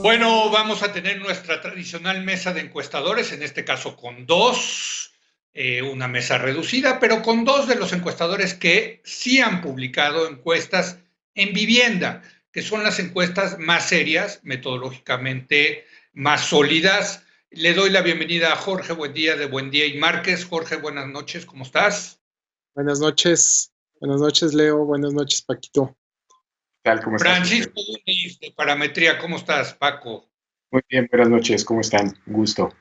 Bueno, vamos a tener nuestra tradicional mesa de encuestadores, en este caso con dos, una mesa reducida, pero con dos de los encuestadores que sí han publicado encuestas en vivienda, que son las encuestas más serias, metodológicamente más sólidas. Le doy la bienvenida a Jorge Buendía de Buendía y Márquez. Jorge, buenas noches, ¿cómo estás? Buenas noches Leo, buenas noches Paquito. ¿Qué tal? ¿Cómo estás, Jorge? Francisco Muniz de Parametría, ¿cómo estás, Paco? Muy bien, buenas noches, ¿cómo están? Un gusto.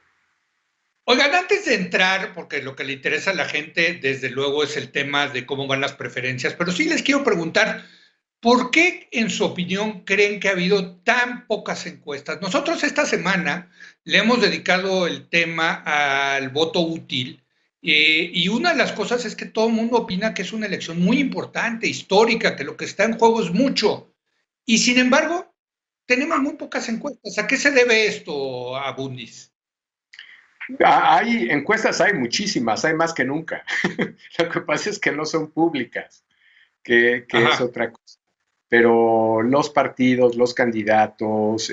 Oigan, antes de entrar, porque lo que le interesa a la gente, desde luego, es el tema de cómo van las preferencias, pero sí les quiero preguntar, ¿por qué, en su opinión, creen que ha habido tan pocas encuestas? Nosotros esta semana le hemos dedicado el tema al voto útil, y una de las cosas es que todo el mundo opina que es una elección muy importante, histórica, que lo que está en juego es mucho, y sin embargo, tenemos muy pocas encuestas. ¿A qué se debe esto, Abundis? Hay encuestas, hay muchísimas, hay más que nunca. Lo que pasa es que no son públicas, que es Ajá. otra cosa. Pero los partidos, los candidatos,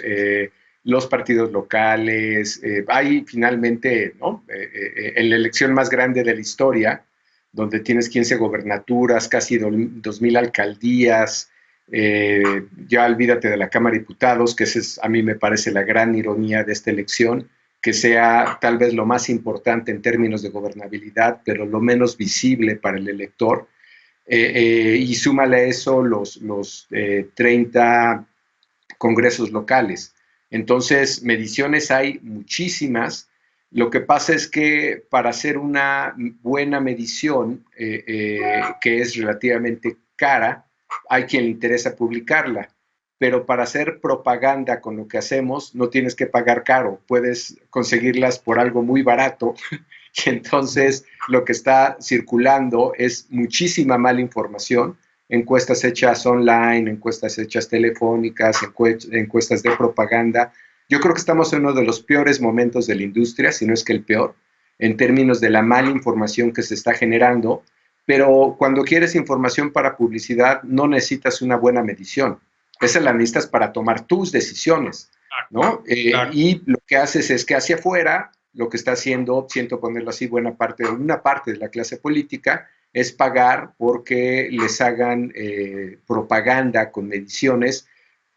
los partidos locales, hay finalmente, ¿no? En la elección más grande de la historia, donde tienes 15 gobernaturas, casi 2.000 alcaldías, ya olvídate de la Cámara de Diputados, que esa es, a mí me parece la gran ironía de esta elección, que sea tal vez lo más importante en términos de gobernabilidad, pero lo menos visible para el elector. Y súmale a eso los 30 congresos locales. Entonces, mediciones hay muchísimas. Lo que pasa es que para hacer una buena medición, que es relativamente cara, hay quien le interesa publicarla. Pero para hacer propaganda con lo que hacemos, no tienes que pagar caro. Puedes conseguirlas por algo muy barato. Y entonces lo que está circulando es muchísima mala información, encuestas hechas online, encuestas hechas telefónicas, encuestas de propaganda. Yo creo que estamos en uno de los peores momentos de la industria, si no es que el peor, en términos de la mala información que se está generando, pero cuando quieres información para publicidad no necesitas una buena medición. Esa la necesitas para tomar tus decisiones, ¿no? Claro. Y lo que haces es que hacia afuera lo que está haciendo, siento ponerlo así, una parte de la clase política es pagar porque les hagan propaganda con mediciones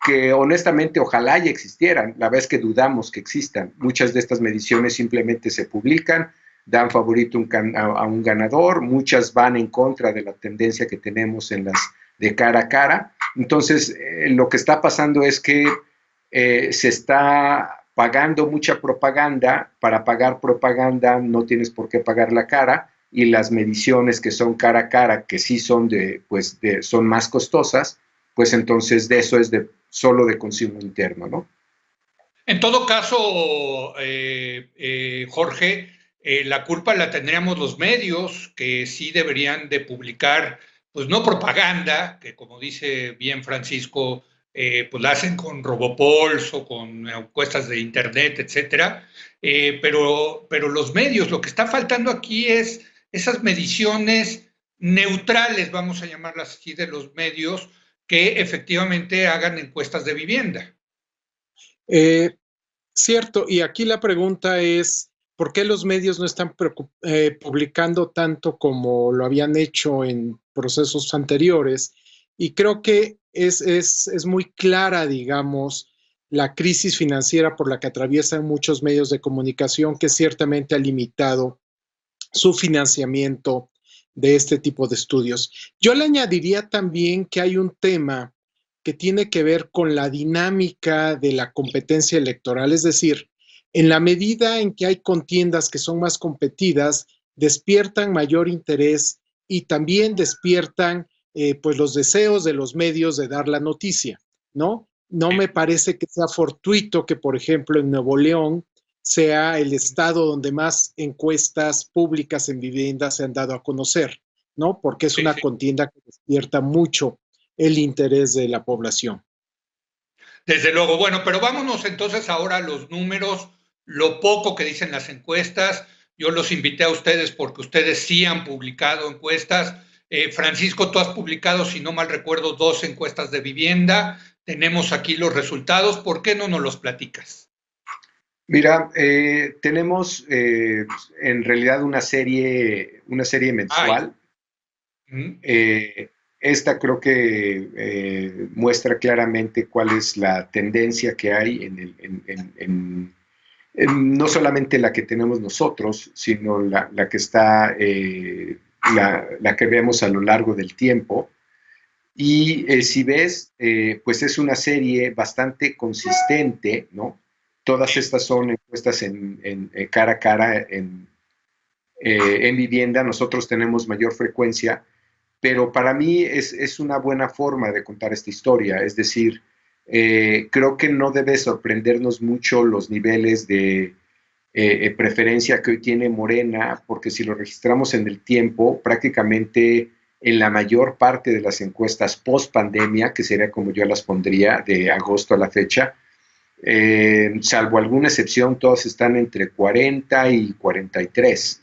que honestamente ojalá ya existieran. La verdad es que dudamos que existan. Muchas de estas mediciones simplemente se publican, dan favorito a un ganador, muchas van en contra de la tendencia que tenemos en las de cara a cara. Entonces, lo que está pasando es que se está pagando mucha propaganda. Para pagar propaganda no tienes por qué pagar la cara, y las mediciones que son cara a cara, que sí son son más costosas, pues entonces de eso es solo de consumo interno, ¿no? En todo caso, Jorge, la culpa la tendríamos los medios, que sí deberían de publicar, pues no propaganda, que como dice bien Francisco, pues la hacen con Robopols o con encuestas de internet, etcétera. Pero los medios, lo que está faltando aquí es esas mediciones neutrales, vamos a llamarlas así, de los medios que efectivamente hagan encuestas de vivienda. Cierto, y aquí la pregunta es, ¿por qué los medios no están publicando tanto como lo habían hecho en procesos anteriores? Y creo que es muy clara, digamos, la crisis financiera por la que atraviesan muchos medios de comunicación, que ciertamente ha limitado su financiamiento de este tipo de estudios. Yo le añadiría también que hay un tema que tiene que ver con la dinámica de la competencia electoral, es decir, en la medida en que hay contiendas que son más competidas, despiertan mayor interés y también despiertan pues los deseos de los medios de dar la noticia, ¿no? No me parece que sea fortuito que, por ejemplo, en Nuevo León sea el estado donde más encuestas públicas en vivienda se han dado a conocer, ¿no? Porque es Sí, una sí. contienda que despierta mucho el interés de la población. Desde luego, bueno, pero vámonos entonces ahora a los números, lo poco que dicen las encuestas. Yo los invité a ustedes porque ustedes sí han publicado encuestas. Francisco, tú has publicado, si no mal recuerdo, 2 encuestas de vivienda. tenemos aquí los resultados. ¿Por qué no nos los platicas? Mira, tenemos en realidad una serie mensual. Esta creo que muestra claramente cuál es la tendencia que hay no solamente la que tenemos nosotros, sino la que está, la que vemos a lo largo del tiempo. Y si ves, pues es una serie bastante consistente, ¿no? Todas estas son encuestas en cara a cara en vivienda. Nosotros tenemos mayor frecuencia, pero para mí es una buena forma de contar esta historia. Es decir, creo que no debe sorprendernos mucho los niveles de preferencia que hoy tiene Morena, porque si lo registramos en el tiempo, prácticamente en la mayor parte de las encuestas post pandemia, que sería como yo las pondría de agosto a la fecha, salvo alguna excepción, todas están entre 40 y 43.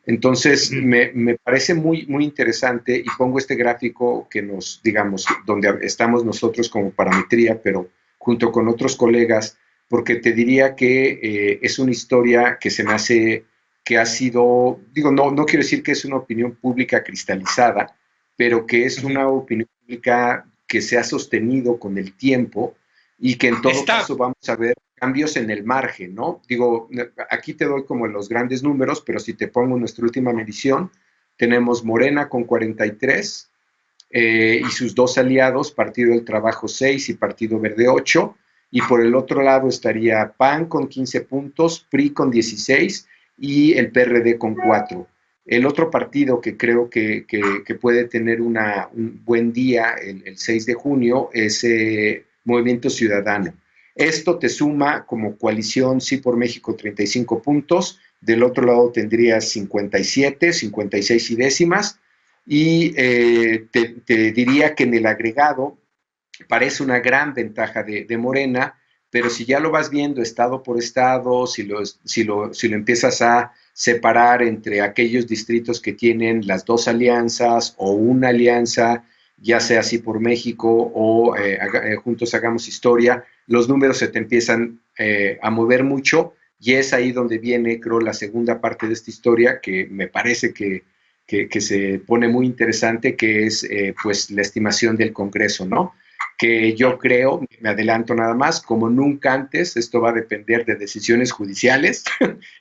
Entonces, me parece muy, muy interesante y pongo este gráfico que nos, digamos, donde estamos nosotros como parametría, pero junto con otros colegas, porque te diría que es una historia que se me hace, que ha sido, digo, no quiero decir que es una opinión pública cristalizada, pero que es una opinión pública que se ha sostenido con el tiempo y que en todo caso vamos a ver cambios en el margen, ¿no? Digo, aquí te doy como los grandes números, pero si te pongo nuestra última medición, tenemos Morena con 43 y sus dos aliados, Partido del Trabajo 6 y Partido Verde 8, y por el otro lado estaría PAN con 15 puntos, PRI con 16 y el PRD con 4. El otro partido que creo que puede tener un buen día el 6 de junio es Movimiento Ciudadano. Esto te suma como coalición Sí por México 35 puntos, del otro lado tendrías 57, 56 y décimas, y te diría que en el agregado parece una gran ventaja de Morena, pero si ya lo vas viendo estado por estado, si lo empiezas a separar entre aquellos distritos que tienen las dos alianzas o una alianza, ya sea así por México o Juntos Hagamos Historia, los números se te empiezan a mover mucho y es ahí donde viene, creo, la segunda parte de esta historia que me parece que se pone muy interesante, que es pues la estimación del Congreso, ¿no? Que yo creo, me adelanto nada más, como nunca antes, esto va a depender de decisiones judiciales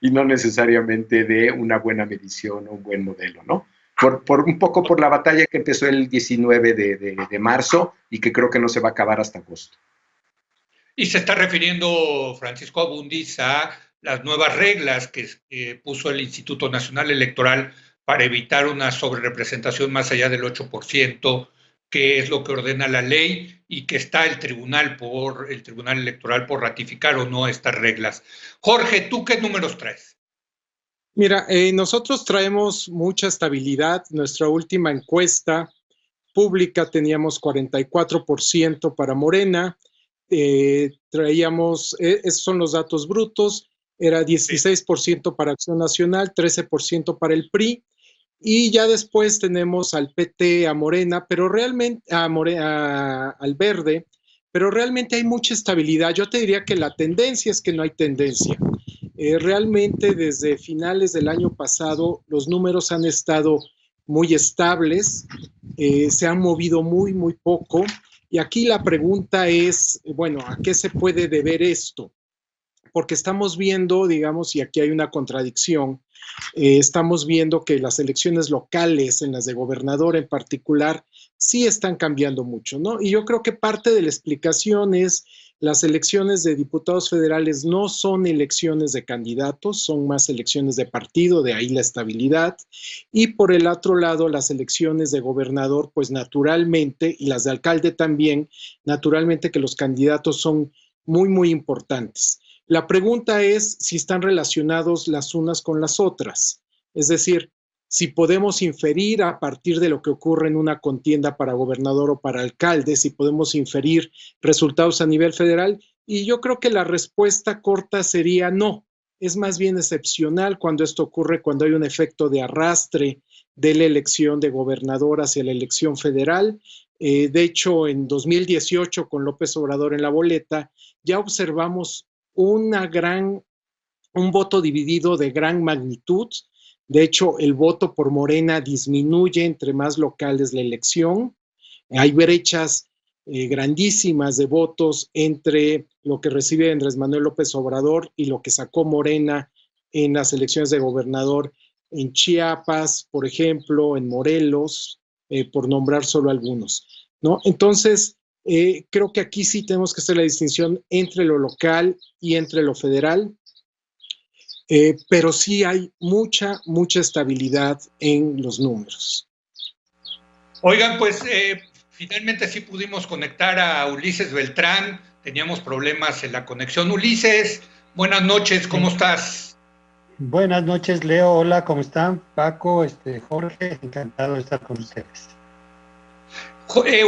y no necesariamente de una buena medición o un buen modelo, ¿no? Un poco por la batalla que empezó el 19 de marzo y que creo que no se va a acabar hasta agosto. Y se está refiriendo Francisco Abundis a las nuevas reglas que puso el Instituto Nacional Electoral para evitar una sobrerepresentación más allá del 8%, que es lo que ordena la ley y que está el Tribunal Electoral por ratificar o no estas reglas. Jorge, ¿tú qué números traes? Mira, nosotros traemos mucha estabilidad. Nuestra última encuesta pública teníamos 44% para Morena, traíamos, esos son los datos brutos, era 16% para Acción Nacional, 13% para el PRI, y ya después tenemos al PT, a Morena, pero realmente, al Verde, pero realmente hay mucha estabilidad. Yo te diría que la tendencia es que no hay tendencia. Realmente desde finales del año pasado los números han estado muy estables, se han movido muy, muy poco. Y aquí la pregunta es, bueno, ¿a qué se puede deber esto? Porque estamos viendo, digamos, y aquí hay una contradicción, estamos viendo que las elecciones locales, en las de gobernador en particular, sí están cambiando mucho, ¿no? Y yo creo que parte de la explicación es las elecciones de diputados federales no son elecciones de candidatos, son más elecciones de partido, de ahí la estabilidad. Y por el otro lado, las elecciones de gobernador, pues naturalmente, y las de alcalde también, naturalmente que los candidatos son muy, muy importantes. La pregunta es si están relacionados las unas con las otras. Es decir, si podemos inferir a partir de lo que ocurre en una contienda para gobernador o para alcalde, si podemos inferir resultados a nivel federal. Y yo creo que la respuesta corta sería no. Es más bien excepcional cuando esto ocurre, cuando hay un efecto de arrastre de la elección de gobernador hacia la elección federal. De hecho, en 2018, con López Obrador en la boleta, ya observamos un voto dividido de gran magnitud. De hecho, el voto por Morena disminuye entre más locales la elección. Hay brechas grandísimas de votos entre lo que recibe Andrés Manuel López Obrador y lo que sacó Morena en las elecciones de gobernador en Chiapas, por ejemplo, en Morelos, por nombrar solo algunos, ¿no? Entonces, creo que aquí sí tenemos que hacer la distinción entre lo local y entre lo federal, pero sí hay mucha estabilidad en los números. Oigan, pues finalmente sí pudimos conectar a Ulises Beltrán, teníamos problemas en la conexión. Ulises, buenas noches, ¿cómo estás? Buenas noches, Leo. Hola, ¿cómo están? Paco, Jorge, encantado de estar con ustedes.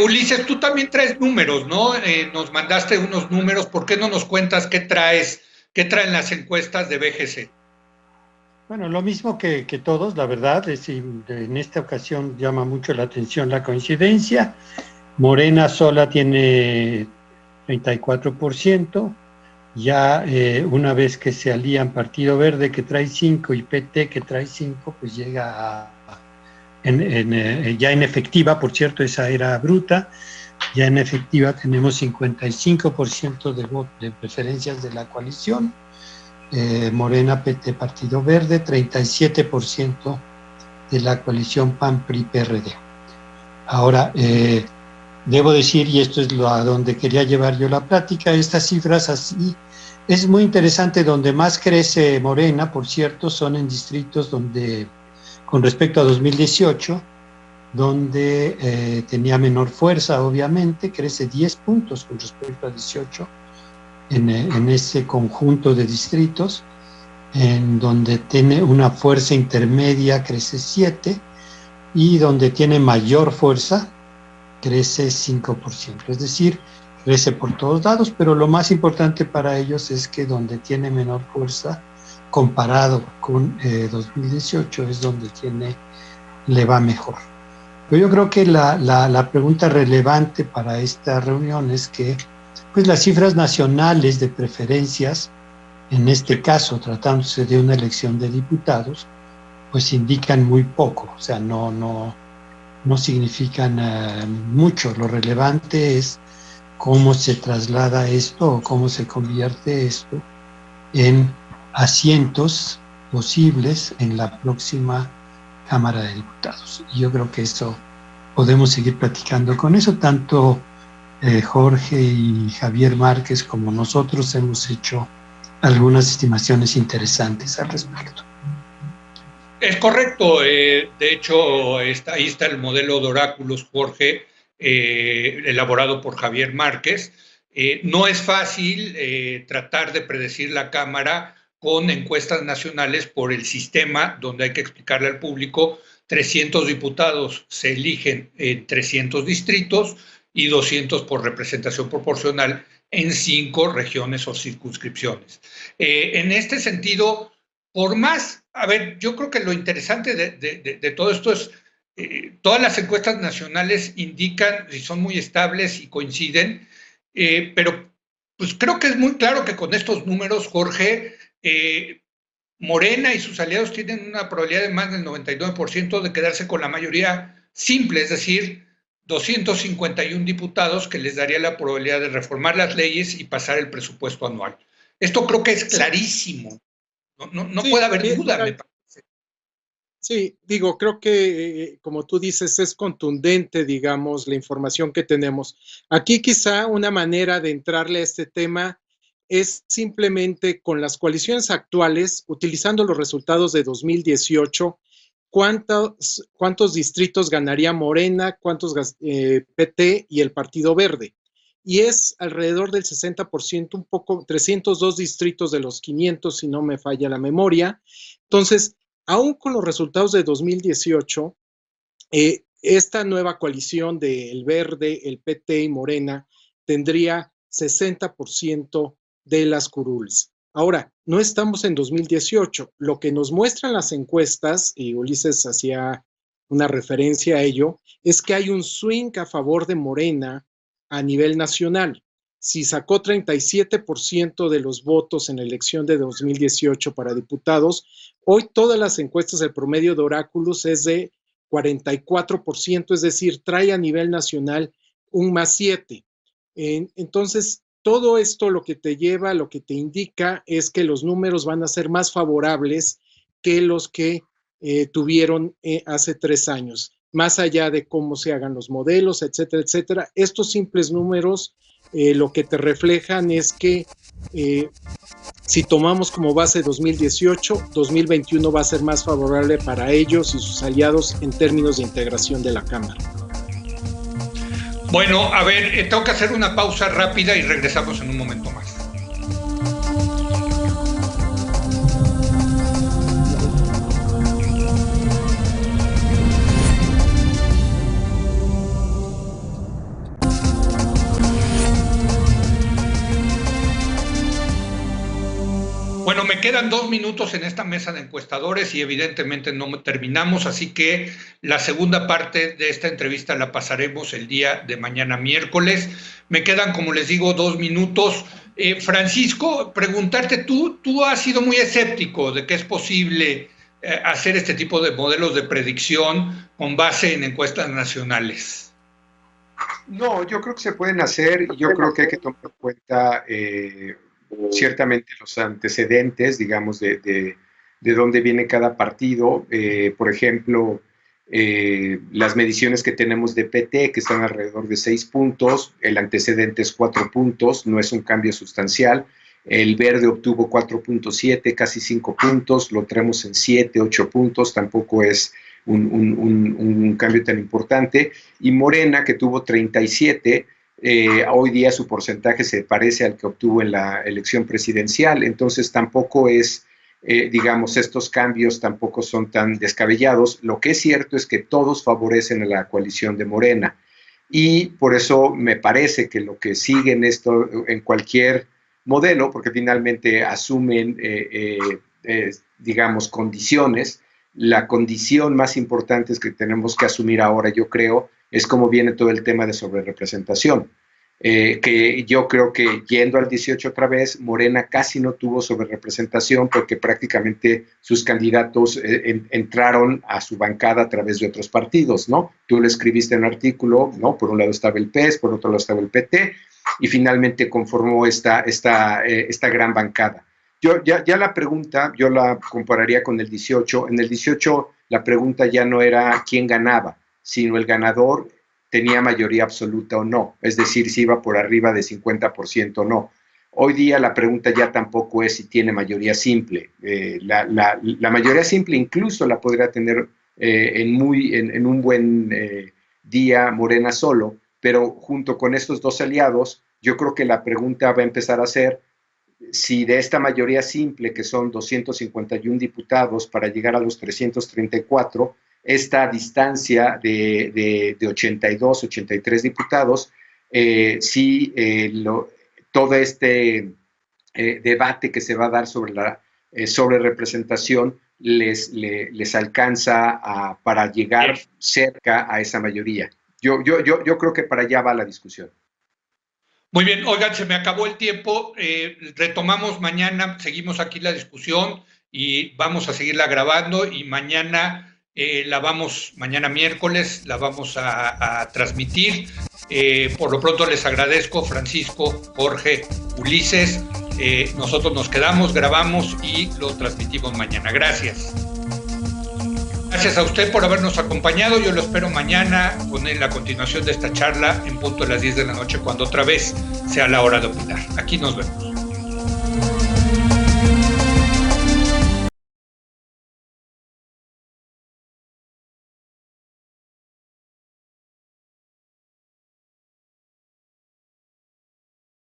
Ulises, tú también traes números, ¿no? Nos mandaste unos números, ¿por qué no nos cuentas qué traen las encuestas de BGC? Bueno, lo mismo que todos, la verdad, en esta ocasión llama mucho la atención la coincidencia. Morena sola tiene 34%, ya una vez que se alían Partido Verde, que trae 5, y PT, que trae 5, pues llega ya en efectiva, por cierto, esa era bruta, ya en efectiva tenemos 55% de preferencias de la coalición, Morena, PT, Partido Verde, 37% de la coalición PAN, PRI, PRD. Ahora, debo decir, y esto es a donde quería llevar yo la plática, estas cifras así, es muy interesante, donde más crece Morena, por cierto, son en distritos donde, con respecto a 2018, donde tenía menor fuerza, obviamente, crece 10 puntos con respecto a 18 en ese conjunto de distritos, en donde tiene una fuerza intermedia crece 7 y donde tiene mayor fuerza crece 5%, es decir, crece por todos lados, pero lo más importante para ellos es que donde tiene menor fuerza comparado con 2018 es donde le va mejor. Pero yo creo que la pregunta relevante para esta reunión es que pues las cifras nacionales de preferencias, en este caso tratándose de una elección de diputados, pues indican muy poco, o sea, no significan mucho. Lo relevante es cómo se traslada esto o cómo se convierte esto en asientos posibles en la próxima Cámara de Diputados. Y yo creo que eso podemos seguir platicando con eso, tanto Jorge y Javier Márquez como nosotros hemos hecho algunas estimaciones interesantes al respecto. Es correcto, de hecho ahí está el modelo de oráculos, Jorge, elaborado por Javier Márquez. No es fácil tratar de predecir la Cámara con encuestas nacionales por el sistema donde hay que explicarle al público 300 diputados se eligen en 300 distritos y 200 por representación proporcional en 5 regiones o circunscripciones. En este sentido, por más, a ver, yo creo que lo interesante de todo esto es, todas las encuestas nacionales indican y son muy estables y coinciden, pero pues creo que es muy claro que con estos números, Jorge, Morena y sus aliados tienen una probabilidad de más del 99% de quedarse con la mayoría simple, es decir, 251 diputados, que les daría la probabilidad de reformar las leyes y pasar el presupuesto anual. Esto creo que es clarísimo. No sí, puede haber duda, me parece. Sí, digo, creo que, como tú dices, es contundente, digamos, la información que tenemos. Aquí quizá una manera de entrarle a este tema es simplemente con las coaliciones actuales, utilizando los resultados de 2018, cuántos distritos ganaría Morena, cuántos PT y el Partido Verde. Y es alrededor del 60%, un poco, 302 distritos de los 500, si no me falla la memoria. Entonces, aún con los resultados de 2018, esta nueva coalición del Verde, el PT y Morena tendría 60% de las curules. Ahora, no estamos en 2018. Lo que nos muestran las encuestas, y Ulises hacía una referencia a ello, es que hay un swing a favor de Morena a nivel nacional. Si sacó 37% de los votos en la elección de 2018 para diputados, hoy todas las encuestas, el promedio de Oráculos es de 44%, es decir, trae a nivel nacional un +7. Entonces, todo esto lo que te lleva, lo que te indica es que los números van a ser más favorables que los que tuvieron hace 3 años. Más allá de cómo se hagan los modelos, etcétera, etcétera, estos simples números lo que te reflejan es que si tomamos como base 2018, 2021 va a ser más favorable para ellos y sus aliados en términos de integración de la Cámara. Bueno, a ver, tengo que hacer una pausa rápida y regresamos en un momento más. Bueno, me quedan 2 minutos en esta mesa de encuestadores y evidentemente no terminamos, así que la segunda parte de esta entrevista la pasaremos el día de mañana miércoles. Me quedan, como les digo, 2 minutos. Francisco, preguntarte, tú has sido muy escéptico de que es posible hacer este tipo de modelos de predicción con base en encuestas nacionales. No, yo creo que se pueden hacer, y yo creo que hay que tomar en cuenta ciertamente los antecedentes, digamos, de dónde viene cada partido. Por ejemplo, las mediciones que tenemos de PT, que están alrededor de 6 puntos, el antecedente es 4 puntos, no es un cambio sustancial. El Verde obtuvo 4.7, casi 5 puntos, lo traemos en 7, 8 puntos, tampoco es un cambio tan importante. Y Morena, que tuvo 37, hoy día su porcentaje se parece al que obtuvo en la elección presidencial, entonces tampoco es, digamos, estos cambios tampoco son tan descabellados. Lo que es cierto es que todos favorecen a la coalición de Morena, y por eso me parece que lo que sigue en esto, en cualquier modelo, porque finalmente asumen, digamos, condiciones. La condición más importante es que tenemos que asumir ahora, yo creo, es cómo viene todo el tema de sobrerepresentación. Que yo creo que, yendo al 18 otra vez, Morena casi no tuvo sobrerepresentación porque prácticamente sus candidatos entraron a su bancada a través de otros partidos, ¿no? Tú le escribiste un artículo, ¿no? Por un lado estaba el PES, por otro lado estaba el PT, y finalmente conformó esta gran bancada. Ya la pregunta, yo la compararía con el 18. En el 18 la pregunta ya no era quién ganaba, sino el ganador tenía mayoría absoluta o no, es decir, si iba por arriba de 50% o no. Hoy día la pregunta ya tampoco es si tiene mayoría simple. La mayoría simple incluso la podría tener en un buen día Morena solo, pero junto con estos dos aliados, yo creo que la pregunta va a empezar a ser si de esta mayoría simple, que son 251 diputados para llegar a los 334, esta distancia de 82, 83 diputados, todo este debate que se va a dar sobre la sobrerepresentación les alcanza para llegar cerca a esa mayoría. Yo creo que para allá va la discusión. Muy bien, oigan, se me acabó el tiempo, retomamos mañana, seguimos aquí la discusión y vamos a seguirla grabando, y mañana mañana miércoles la vamos a transmitir. Por lo pronto les agradezco, Francisco, Jorge, Ulises. Nosotros nos quedamos, grabamos y lo transmitimos mañana. Gracias. Gracias a usted por habernos acompañado. Yo lo espero mañana con la continuación de esta charla en punto de las 10 de la noche, cuando otra vez sea la hora de opinar. Aquí nos vemos.